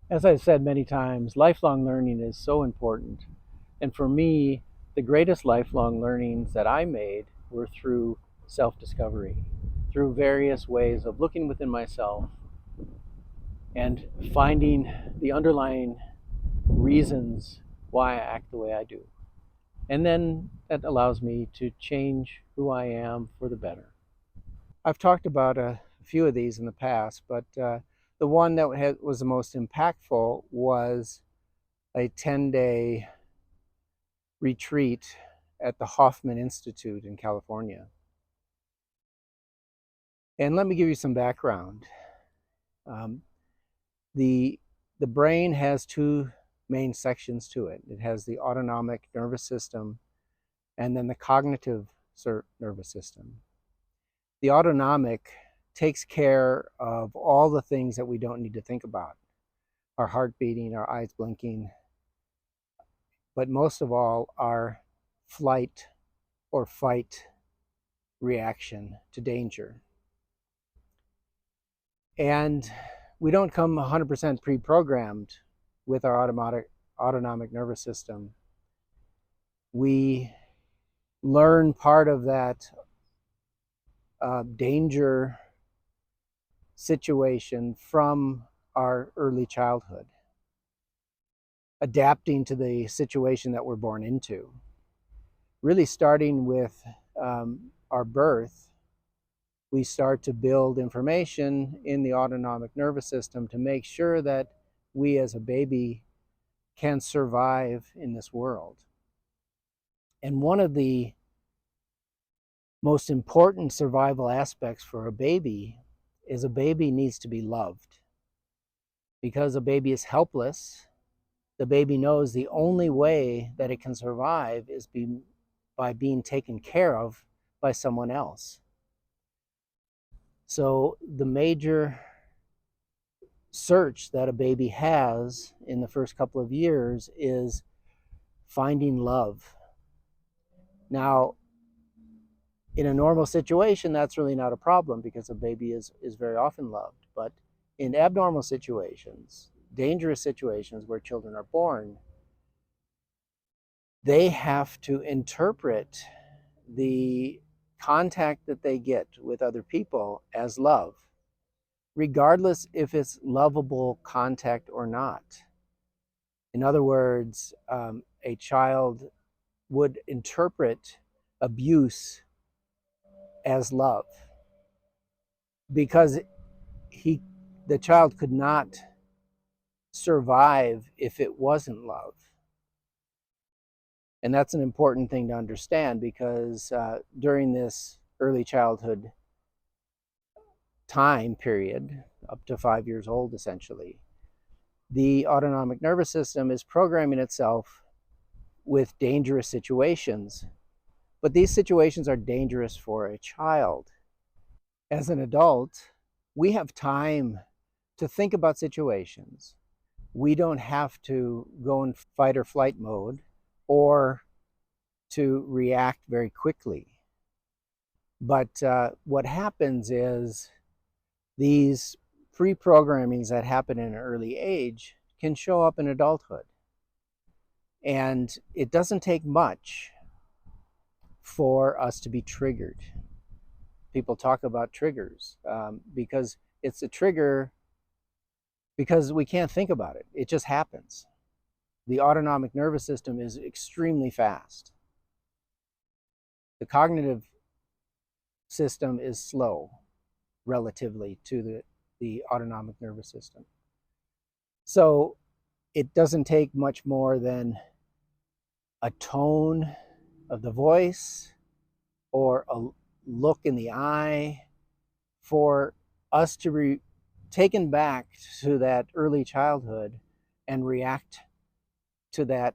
As I've said many times, lifelong learning is so important. And for me, the greatest lifelong learnings that I made were through self discovery, through various ways of looking within myself and finding the underlying reasons why I act the way I do. And then that allows me to change who I am for the better. I've talked about a few of these in the past, but the one that was the most impactful was a 10-day retreat at the Hoffman Institute in California. And let me give you some background. Um, the the brain has two main sections to it. It has the autonomic nervous system and then the cognitive nervous system. The autonomic takes care of all the things that we don't need to think about. Our heart beating, our eyes blinking, but most of all, our flight or fight reaction to danger. And we don't come 100% pre-programmed with our autonomic nervous system. We learn part of that danger situation from our early childhood, adapting to the situation that we're born into. Really starting with our birth, we start to build information in the autonomic nervous system to make sure that we as a baby can survive in this world. And one of the most important survival aspects for a baby is a baby needs to be loved. Because a baby is helpless, the baby knows the only way that it can survive is by being taken care of by someone else. So the major search that a baby has in the first couple of years is finding love. Now, in a normal situation, that's really not a problem because a baby is very often loved. But in abnormal situations, dangerous situations where children are born, they have to interpret the contact that they get with other people as love, regardless if it's lovable contact or not. In other words, a child would interpret abuse as love because the child could not survive if it wasn't love. And that's an important thing to understand because during this early childhood time period, up to 5 years old essentially, the autonomic nervous system is programming itself with dangerous situations. But these situations are dangerous for a child. As an adult, we have time to think about situations. We don't have to go in fight or flight mode or to react very quickly. But what happens is these pre-programmings that happen in an early age can show up in adulthood. And it doesn't take much for us to be triggered. People talk about triggers because it's a trigger because we can't think about it. It just happens. The autonomic nervous system is extremely fast. The cognitive system is slow relatively to the autonomic nervous system. So it doesn't take much more than a tone of the voice or a look in the eye for us to be taken back to that early childhood and react to that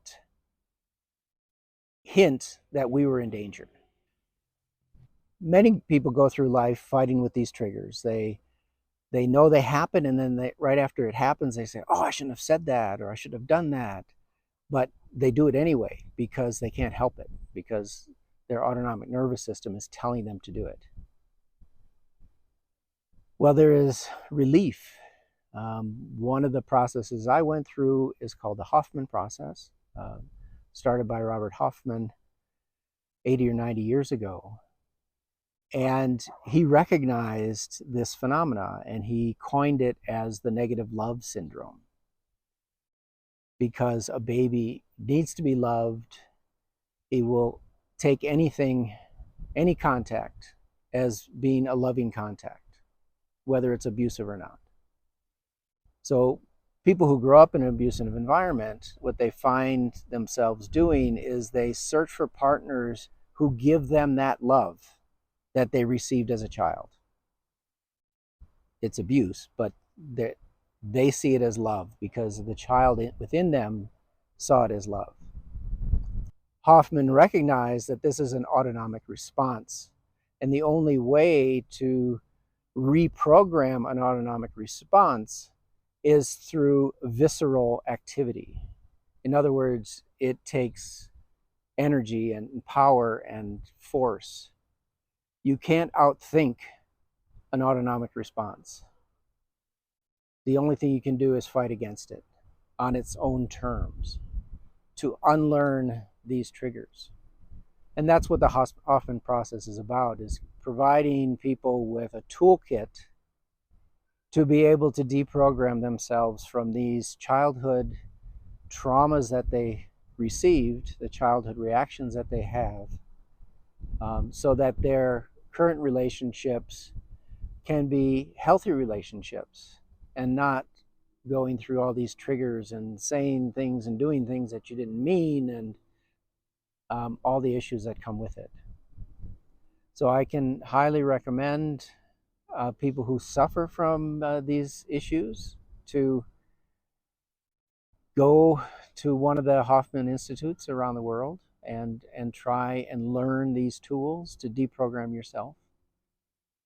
hint that we were in danger. Many people go through life fighting with these triggers. They know they happen, and then right after it happens, they say, "Oh, I shouldn't have said that," or "I should have done that." But they do it anyway because they can't help it, because their autonomic nervous system is telling them to do it. Well, there is relief One of the processes I went through is called the Hoffman process, started by Robert Hoffman 80 or 90 years ago. And he recognized this phenomena and he coined it as the negative love syndrome, because a baby needs to be loved. He will take anything, any contact, as being a loving contact, whether it's abusive or not. So people who grow up in an abusive environment, what they find themselves doing is they search for partners who give them that love that they received as a child. It's abuse, but they see it as love because the child within them saw it as love. Hoffman recognized that this is an autonomic response, and the only way to reprogram an autonomic response is through visceral activity. In other words, it takes energy and power and force. You can't outthink an autonomic response. The only thing you can do is fight against it on its own terms to unlearn these triggers. And that's what the Hoffman process is about, is providing people with a toolkit to be able to deprogram themselves from these childhood traumas that they received, the childhood reactions that they have, so that their current relationships can be healthy relationships and not going through all these triggers and saying things and doing things that you didn't mean, and all the issues that come with it. So I can highly recommend people who suffer from these issues to go to one of the Hoffman Institutes around the world and try and learn these tools to deprogram yourself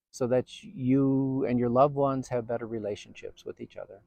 so that you and your loved ones have better relationships with each other.